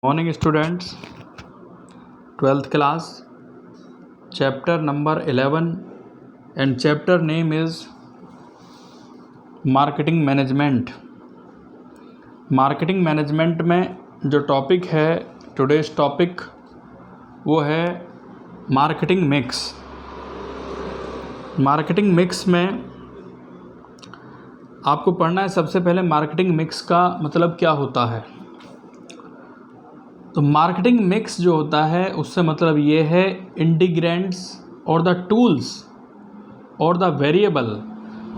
Morning students, 12th class, chapter number 11 and chapter name is marketing management. Marketing management में जो topic है today's topic वो है marketing mix. Marketing mix में आपको पढ़ना है सबसे पहले मार्केटिंग मिक्स का मतलब क्या होता है। तो मार्केटिंग मिक्स जो होता है उससे मतलब ये है इंटीग्रेंट्स और द टूल्स और the variable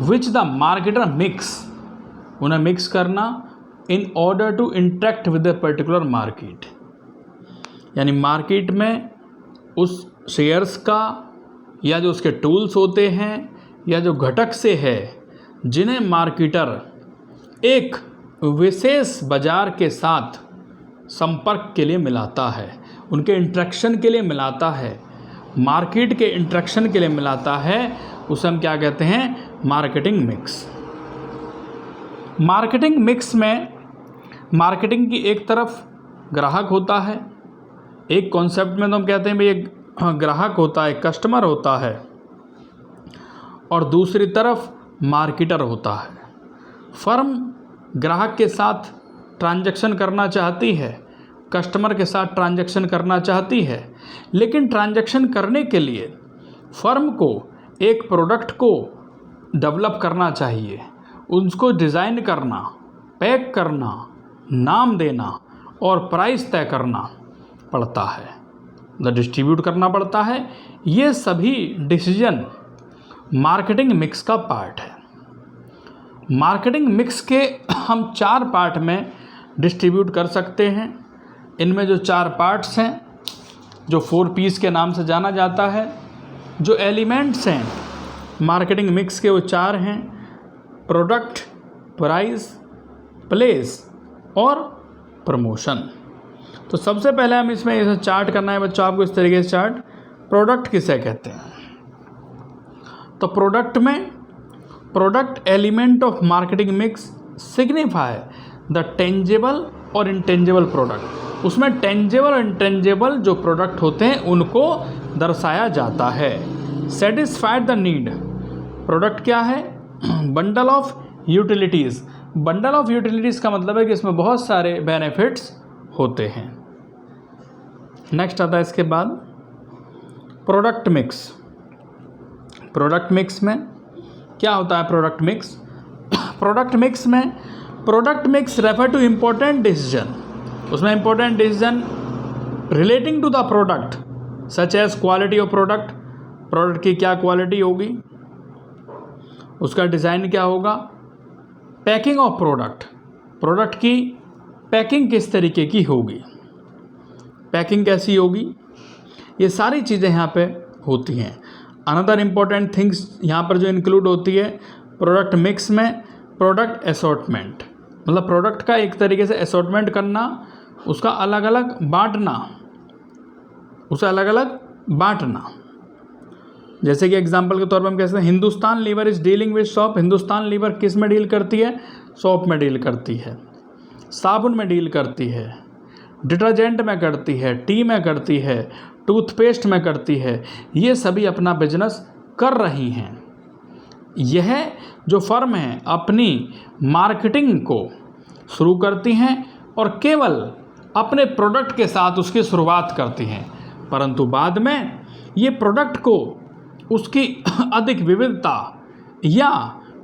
which the marketer mix, उन्हें मिक्स करना in order to interact with the particular market. यानी मार्केट में उस शेयर्स का या जो उसके टूल्स होते हैं या जो घटक से है जिन्हें मार्केटर एक विशेष बाजार के साथ संपर्क के लिए मिलाता है, उनके इंटरेक्शन के लिए मिलाता है, मार्केट के इंटरेक्शन के लिए मिलाता है, उसे हम क्या कहते हैं, मार्केटिंग मिक्स। मार्केटिंग मिक्स में मार्केटिंग की एक तरफ ग्राहक होता है, एक कॉन्सेप्ट में तो हम कहते हैं भाई एक ग्राहक होता है, कस्टमर होता है, और दूसरी तरफ मार्केटर होता है। फर्म ग्राहक के साथ ट्रांजैक्शन करना चाहती है, कस्टमर के साथ ट्रांजैक्शन करना चाहती है, लेकिन ट्रांजैक्शन करने के लिए फर्म को एक प्रोडक्ट को डेवलप करना चाहिए, उसको डिज़ाइन करना, पैक करना, नाम देना और प्राइस तय करना पड़ता है, डिस्ट्रीब्यूट करना पड़ता है। ये सभी डिसीजन मार्केटिंग मिक्स का पार्ट है। मार्केटिंग मिक्स के हम 4 पार्ट में डिस्ट्रीब्यूट कर सकते हैं। इनमें जो 4 पार्ट्स हैं, जो 4 P's के नाम से जाना जाता है, जो एलिमेंट्स हैं मार्केटिंग मिक्स के वो 4 हैं: प्रोडक्ट, प्राइस, प्लेस और प्रमोशन। तो सबसे पहले हम इसमें इसे चार्ट करना है बच्चों आपको, इस तरीके से चार्ट। प्रोडक्ट किसे कहते हैं? तो प्रोडक्ट में product element of marketing mix signify the tangible और इंटेंजेबल प्रोडक्ट। उसमें टेंजेबल और इंटेंजेबल जो प्रोडक्ट होते हैं उनको दर्शाया जाता है। सेटिस्फाइड द नीड, प्रोडक्ट क्या है? Bundle of utilities. Bundle of utilities का मतलब है कि इसमें बहुत सारे बेनिफिट्स होते हैं। नेक्स्ट आता है इसके बाद प्रोडक्ट मिक्स। प्रोडक्ट मिक्स में क्या होता है? प्रोडक्ट मिक्स प्रोडक्ट मिक्स में product mix refer to important decision. उसमें important decision relating to the product such as quality of product, product की क्या क्वालिटी होगी, उसका डिज़ाइन क्या होगा, पैकिंग ऑफ प्रोडक्ट, प्रोडक्ट की पैकिंग किस तरीके की होगी, पैकिंग कैसी होगी, ये सारी चीज़ें यहाँ पे होती हैं। अनदर इम्पोर्टेंट थिंग्स यहाँ पर जो इंक्लूड होती है प्रोडक्ट मिक्स में, प्रोडक्ट असॉर्टमेंट, मतलब प्रोडक्ट का एक तरीके से असॉर्टमेंट करना, उसका अलग अलग बांटना, उसे अलग अलग बांटना। जैसे कि एग्जांपल के तौर पर हम कह सकते हैं Hindustan Lever is dealing with soap. Hindustan Lever किस में डील करती है? सॉप में डील करती है, साबुन में डील करती है, डिटर्जेंट में करती है, टी में करती है, टूथपेस्ट में करती है। ये सभी अपना बिजनेस कर रही हैं। यह जो फर्म है अपनी मार्केटिंग को शुरू करती हैं और केवल अपने प्रोडक्ट के साथ उसकी शुरुआत करती हैं, परंतु बाद में ये प्रोडक्ट को उसकी अधिक विविधता या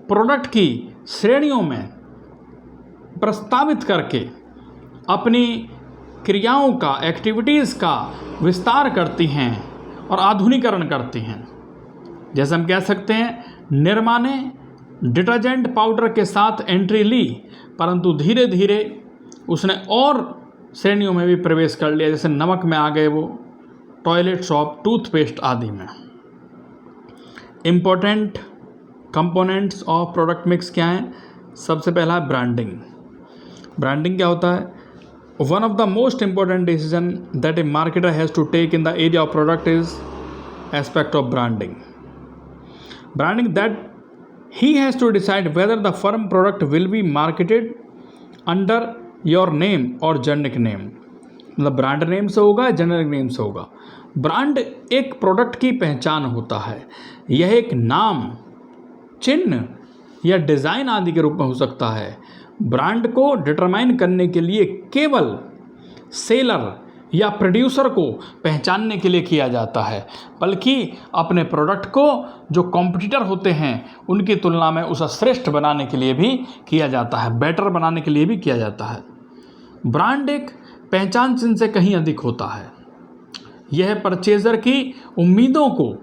प्रोडक्ट की श्रेणियों में प्रस्तावित करके अपनी क्रियाओं का, एक्टिविटीज़ का विस्तार करती हैं और आधुनिकीकरण करती हैं। जैसे हम कह सकते हैं निरमा ने डिटर्जेंट पाउडर के साथ एंट्री ली, परंतु धीरे धीरे उसने और श्रेणियों में भी प्रवेश कर लिया, जैसे नमक में आ गए वो, टॉयलेट सॉप, टूथपेस्ट आदि में। Important components of product mix क्या हैं? सबसे पहला है ब्रांडिंग। ब्रांडिंग क्या होता है? One of the most important decision that a marketer has to take in the area of product is aspect of branding. Branding that he has to decide whether the firm product will be marketed under your name or generic name. मतलब brand name से होगा, generic name से होगा। Brand एक product की पहचान होता है। यह एक नाम, चिन्ह या डिज़ाइन आदि के रूप में हो सकता है। ब्रांड को डिटरमाइन करने के लिए केवल सेलर या प्रोड्यूसर को पहचानने के लिए किया जाता है, बल्कि अपने प्रोडक्ट को जो कॉम्पिटिटर होते हैं उनकी तुलना में उसे श्रेष्ठ बनाने के लिए भी किया जाता है, बेटर बनाने के लिए भी किया जाता है। ब्रांड एक पहचान चिन्ह से कहीं अधिक होता है। यह परचेज़र की उम्मीदों को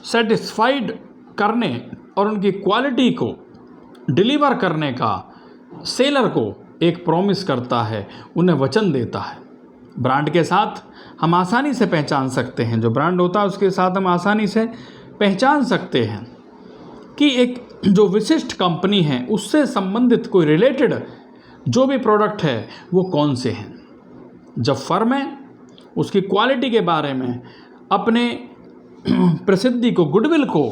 सेटिस्फाइड करने और उनकी क्वालिटी को डिलीवर करने का सेलर को एक प्रॉमिस करता है, उन्हें वचन देता है। ब्रांड के साथ हम आसानी से पहचान सकते हैं, जो ब्रांड होता है उसके साथ हम आसानी से पहचान सकते हैं कि एक जो विशिष्ट कंपनी है उससे संबंधित कोई रिलेटेड जो भी प्रोडक्ट है वो कौन से हैं। जब फर्में उसकी क्वालिटी के बारे में अपने प्रसिद्धि को, गुडविल को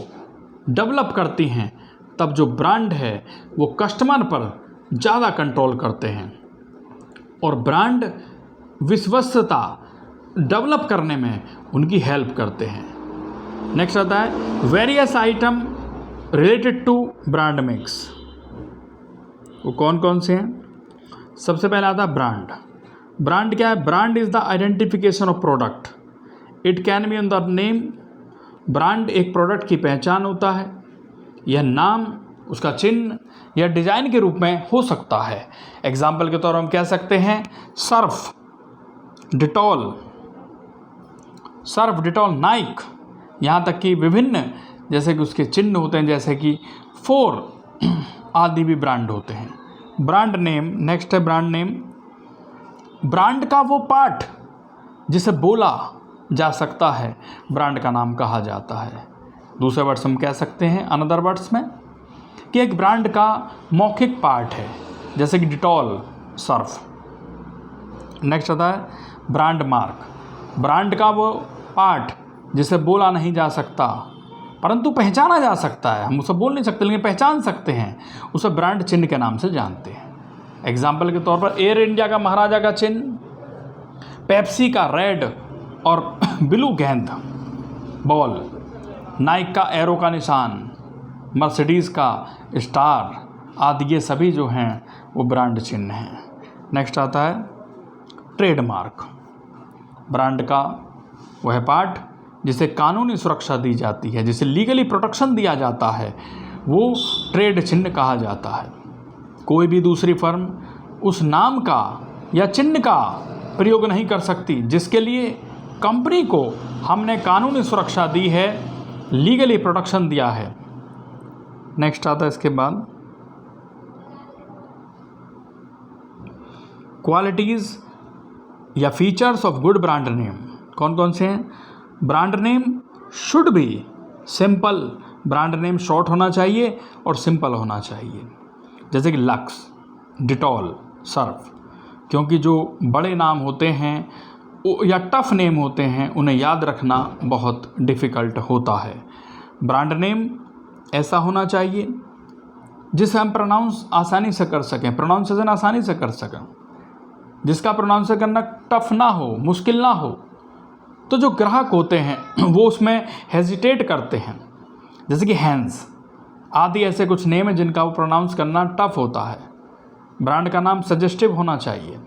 डेवलप करती हैं, तब जो ब्रांड है वो कस्टमर पर ज़्यादा कंट्रोल करते हैं और ब्रांड विश्वसनीयता डेवलप करने में उनकी हेल्प करते हैं। नेक्स्ट आता है various item related to brand mix. वो कौन कौन से हैं? सबसे पहला आता है ब्रांड। ब्रांड क्या है? Brand is the identification of product, it can be on the name. Brand एक प्रोडक्ट की पहचान होता है। यह नाम, उसका चिन्ह या डिज़ाइन के रूप में हो सकता है। एग्जाम्पल के तौर पर हम कह सकते हैं सर्फ डिटॉल, नाइक, यहाँ तक कि विभिन्न जैसे कि उसके चिन्ह होते हैं, जैसे कि फोर आदि भी ब्रांड होते हैं। Brand name. नेक्स्ट है ब्रांड नेम। ब्रांड का वो पार्ट जिसे बोला जा सकता है ब्रांड का नाम कहा जाता है। दूसरे वर्ड्स हम कह सकते हैं अनदर वर्ड्स में कि एक ब्रांड का मौखिक पार्ट है, जैसे कि डिटॉल, सर्फ। नेक्स्ट आता है ब्रांड मार्क। ब्रांड का वो पार्ट जिसे बोला नहीं जा सकता परंतु पहचाना जा सकता है। हम उसे बोल नहीं सकते लेकिन पहचान सकते हैं, उसे ब्रांड चिन्ह के नाम से जानते हैं। एग्जाम्पल के तौर पर एयर इंडिया का महाराजा का चिन्ह, पेप्सी का रेड और ब्लू गेंद बॉल, नाइक का एरो का निशान, मर्सिडीज़ का स्टार आदि, ये सभी जो हैं वो ब्रांड चिन्ह हैं। नेक्स्ट आता है ट्रेडमार्क। ब्रांड का वह पार्ट जिसे कानूनी सुरक्षा दी जाती है, जिसे लीगली प्रोटेक्शन दिया जाता है, वो ट्रेड चिन्ह कहा जाता है। कोई भी दूसरी फर्म उस नाम का या चिन्ह का प्रयोग नहीं कर सकती जिसके लिए कंपनी को हमने कानूनी सुरक्षा दी है, लीगली प्रोटेक्शन दिया है। नेक्स्ट आता है इसके बाद क्वालिटीज़ या features of good brand name. कौन कौन से हैं? Brand name should B simple. Brand name short होना चाहिए और सिंपल होना चाहिए, जैसे कि लक्स, डिटॉल, सर्फ, क्योंकि जो बड़े नाम होते हैं या टफ नेम होते हैं उन्हें याद रखना बहुत डिफ़िकल्ट होता है। ब्रांड नेम ऐसा होना चाहिए जिसे हम प्रोनाउंस आसानी से कर सकें, प्रोनाउंसिएशन आसानी से कर सकें, जिसका प्रोनाउंसिएशन करना टफ ना हो, मुश्किल ना हो। तो जो ग्राहक होते हैं वो उसमें हेजिटेट करते हैं, जैसे कि हैंस आदि ऐसे कुछ नेम है जिनका वो प्रोनाउंस करना टफ होता है। ब्रांड का नाम सजेस्टिव होना चाहिए,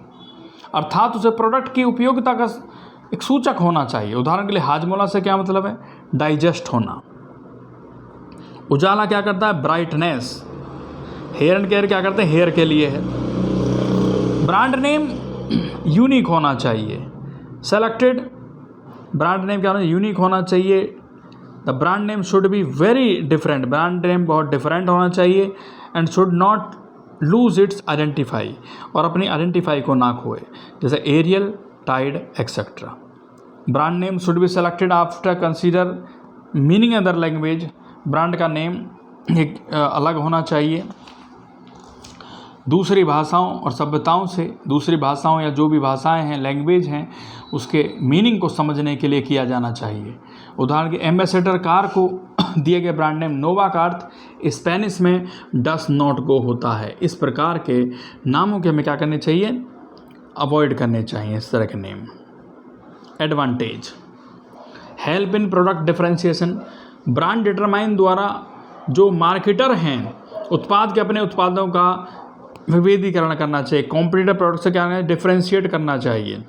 अर्थात उसे प्रोडक्ट की उपयोगिता का एक सूचक होना चाहिए। उदाहरण के लिए हाजमोला से क्या मतलब है? डाइजेस्ट होना। उजाला क्या करता है? ब्राइटनेस। हेयर एंड केयर क्या करते हैं? हेयर के लिए है। ब्रांड नेम यूनिक होना चाहिए। सेलेक्टेड ब्रांड नेम क्या होना चाहिए? यूनिक होना चाहिए। The brand name should be very different. Brand name बहुत डिफरेंट होना चाहिए and should not lose its identify, और अपनी आइडेंटिफाई को ना खोए, जैसे Ariel, Tide etcetera. Brand name should be selected after consider meaning other language. Brand का नेम एक अलग होना चाहिए दूसरी भाषाओं और सभ्यताओं से। दूसरी भाषाओं या जो भी भाषाएं हैं, लैंग्वेज हैं, उसके मीनिंग को समझने के लिए किया जाना चाहिए। उदाहरण के एम्बेसडर कार को दिए गए ब्रांड नेम नोवा का अर्थ स्पेनिश में डस नॉट गो होता है। इस प्रकार के नामों के हमें क्या करनी चाहिए? अवॉइड करने चाहिए इस तरह के name. Advantage, help in product differentiation, brand determine द्वारा जो मार्केटर हैं उत्पाद के अपने उत्पादों का विभेदीकरण करना चाहिए, कॉम्पिटिटर प्रोडक्ट से क्या है डिफरेंशिएट करना चाहिए।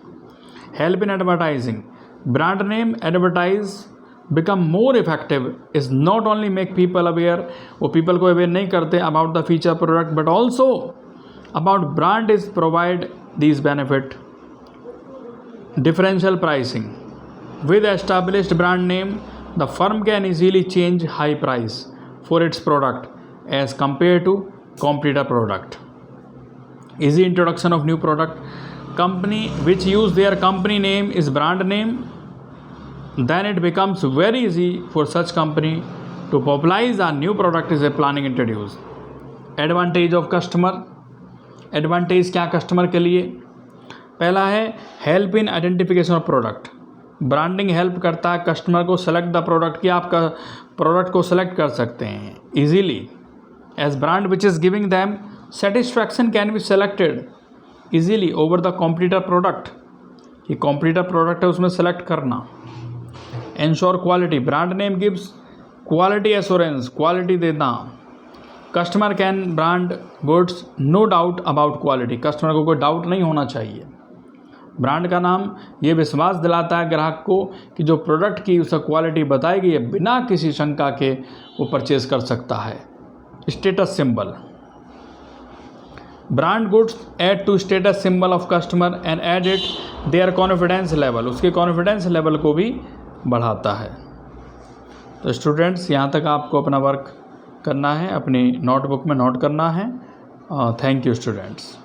Help in advertising, brand name advertise become more effective is not only make people aware, वो पीपल को अवेयर नहीं करते about the feature product but also about brand is provide these benefit. Differential pricing, with established brand name the firm can easily change high price for its product as compared to competitor product. Easy introduction of new product, company which use their company name is brand name, then it becomes very easy for such company to popularize a new product is a planning introduce. Advantage of customer, advantage क्या customer के लिए, पहला है help in identification of product, branding help करता है customer को select the product कि आपका प्रोडक्ट को सेलेक्ट कर सकते हैं easily, as brand which is giving them satisfaction can be selected easily over the competitor product, ये कॉम्पिटिटर प्रोडक्ट है उसमें सेलेक्ट करना। Ensure quality, brand name gives quality assurance, quality देना। Customer can brand goods no doubt about quality, customer को कोई doubt नहीं होना चाहिए। ब्रांड का नाम ये विश्वास दिलाता है ग्राहक को कि जो प्रोडक्ट की उसका क्वालिटी बताई गई है बिना किसी शंका के वो परचेज कर सकता है। Status symbol, brand goods add to status symbol of customer and add it their confidence level, उसके कॉन्फिडेंस लेवल को भी बढ़ाता है। तो स्टूडेंट्स यहाँ तक आपको अपना वर्क करना है, अपनी नोटबुक में नोट करना है। Thank you students.